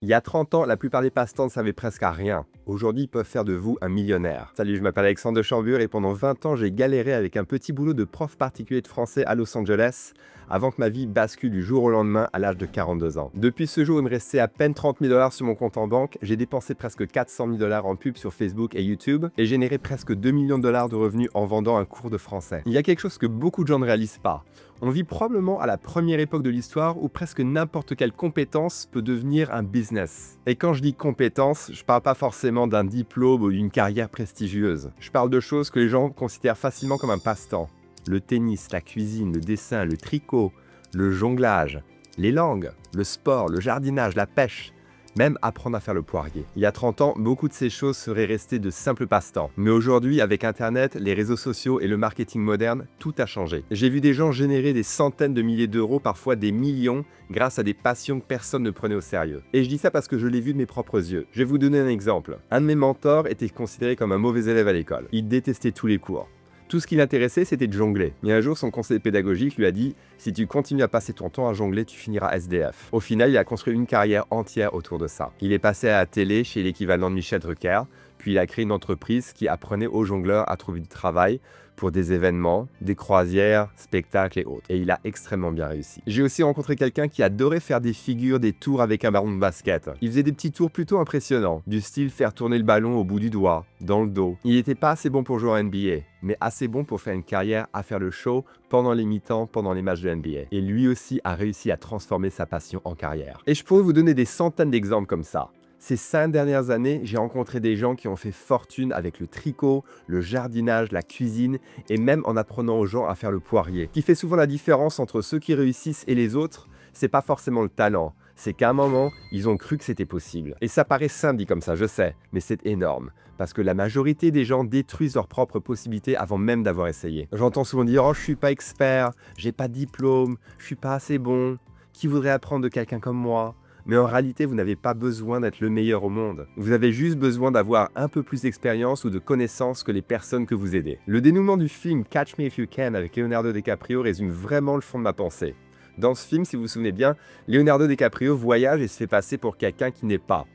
Il y a 30 ans, la plupart des passe-temps ne servaient presque à rien. Aujourd'hui, ils peuvent faire de vous un millionnaire. Salut, je m'appelle Alexandre de Chambure et pendant 20 ans, j'ai galéré avec un petit boulot de prof particulier de français à Los Angeles avant que ma vie bascule du jour au lendemain à l'âge de 42 ans. Depuis ce jour où il me restait à peine 30 000 $ sur mon compte en banque, j'ai dépensé presque 400 000 $ en pub sur Facebook et YouTube et généré presque 2 millions de dollars de revenus en vendant un cours de français. Il y a quelque chose que beaucoup de gens ne réalisent pas. On vit probablement à la première époque de l'histoire où presque n'importe quelle compétence peut devenir un business. Et quand je dis compétence, je parle pas forcément d'un diplôme ou d'une carrière prestigieuse. Je parle de choses que les gens considèrent facilement comme un passe-temps. Le tennis, la cuisine, le dessin, le tricot, le jonglage, les langues, le sport, le jardinage, la pêche. Même apprendre à faire le poirier. Il y a 30 ans, beaucoup de ces choses seraient restées de simples passe-temps. Mais aujourd'hui, avec Internet, les réseaux sociaux et le marketing moderne, tout a changé. J'ai vu des gens générer des centaines de milliers d'euros, parfois des millions, grâce à des passions que personne ne prenait au sérieux. Et je dis ça parce que je l'ai vu de mes propres yeux. Je vais vous donner un exemple. Un de mes mentors était considéré comme un mauvais élève à l'école. Il détestait tous les cours. Tout ce qui l'intéressait, c'était de jongler. Mais un jour, son conseiller pédagogique lui a dit « Si tu continues à passer ton temps à jongler, tu finiras SDF ». Au final, il a construit une carrière entière autour de ça. Il est passé à la télé chez l'équivalent de Michel Drucker, puis il a créé une entreprise qui apprenait aux jongleurs à trouver du travail pour des événements, des croisières, spectacles et autres. Et il a extrêmement bien réussi. J'ai aussi rencontré quelqu'un qui adorait faire des figures, des tours avec un ballon de basket. Il faisait des petits tours plutôt impressionnants, du style faire tourner le ballon au bout du doigt, dans le dos. Il n'était pas assez bon pour jouer en NBA, mais assez bon pour faire une carrière à faire le show pendant les mi-temps, pendant les matchs de NBA. Et lui aussi a réussi à transformer sa passion en carrière. Et je pourrais vous donner des centaines d'exemples comme ça. Ces 5 dernières années, j'ai rencontré des gens qui ont fait fortune avec le tricot, le jardinage, la cuisine et même en apprenant aux gens à faire le poirier. Ce qui fait souvent la différence entre ceux qui réussissent et les autres, c'est pas forcément le talent, c'est qu'à un moment, ils ont cru que c'était possible. Et ça paraît simple dit comme ça, je sais, mais c'est énorme. Parce que la majorité des gens détruisent leurs propres possibilités avant même d'avoir essayé. J'entends souvent dire « Oh, je suis pas expert, j'ai pas de diplôme, je suis pas assez bon, qui voudrait apprendre de quelqu'un comme moi ?» Mais en réalité, vous n'avez pas besoin d'être le meilleur au monde. Vous avez juste besoin d'avoir un peu plus d'expérience ou de connaissances que les personnes que vous aidez. Le dénouement du film Catch Me If You Can avec Leonardo DiCaprio résume vraiment le fond de ma pensée. Dans ce film, si vous vous souvenez bien, Leonardo DiCaprio voyage et se fait passer pour quelqu'un qui n'est pas.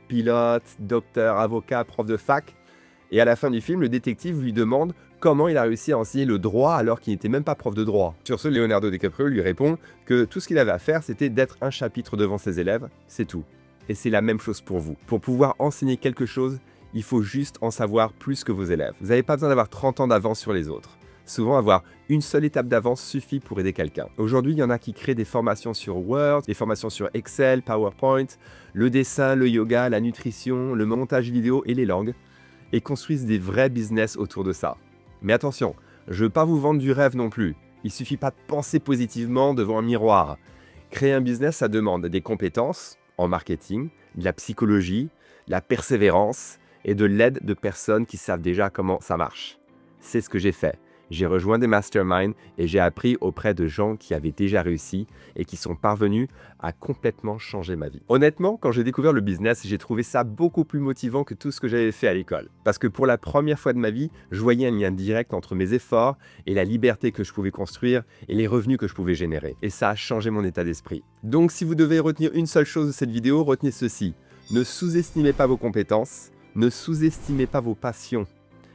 Pilote, docteur, avocat, prof de fac. Et à la fin du film, le détective lui demande comment il a réussi à enseigner le droit alors qu'il n'était même pas prof de droit. Sur ce, Leonardo DiCaprio lui répond que tout ce qu'il avait à faire, c'était d'être un chapitre devant ses élèves, c'est tout. Et c'est la même chose pour vous. Pour pouvoir enseigner quelque chose, il faut juste en savoir plus que vos élèves. Vous n'avez pas besoin d'avoir 30 ans d'avance sur les autres. Souvent, avoir une seule étape d'avance suffit pour aider quelqu'un. Aujourd'hui, il y en a qui créent des formations sur Word, des formations sur Excel, PowerPoint, le dessin, le yoga, la nutrition, le montage vidéo et les langues, et construisent des vrais business autour de ça. Mais attention, je ne veux pas vous vendre du rêve non plus. Il suffit pas de penser positivement devant un miroir. Créer un business, ça demande des compétences en marketing, de la psychologie, de la persévérance et de l'aide de personnes qui savent déjà comment ça marche. C'est ce que j'ai fait. J'ai rejoint des masterminds et j'ai appris auprès de gens qui avaient déjà réussi et qui sont parvenus à complètement changer ma vie. Honnêtement, quand j'ai découvert le business, j'ai trouvé ça beaucoup plus motivant que tout ce que j'avais fait à l'école. Parce que pour la première fois de ma vie, je voyais un lien direct entre mes efforts et la liberté que je pouvais construire et les revenus que je pouvais générer. Et ça a changé mon état d'esprit. Donc si vous devez retenir une seule chose de cette vidéo, retenez ceci. Ne sous-estimez pas vos compétences, ne sous-estimez pas vos passions.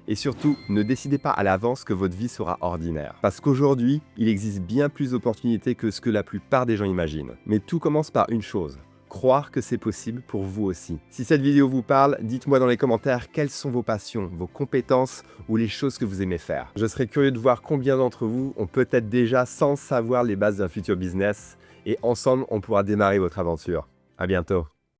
Et surtout, ne décidez pas à l'avance que votre vie sera ordinaire. Parce qu'aujourd'hui, il existe bien plus d'opportunités que ce que la plupart des gens imaginent. Mais tout commence par une chose, croire que c'est possible pour vous aussi. Si cette vidéo vous parle, dites-moi dans les commentaires quelles sont vos passions, vos compétences ou les choses que vous aimez faire. Je serais curieux de voir combien d'entre vous ont peut-être déjà sans savoir les bases d'un futur business et ensemble, on pourra démarrer votre aventure. À bientôt.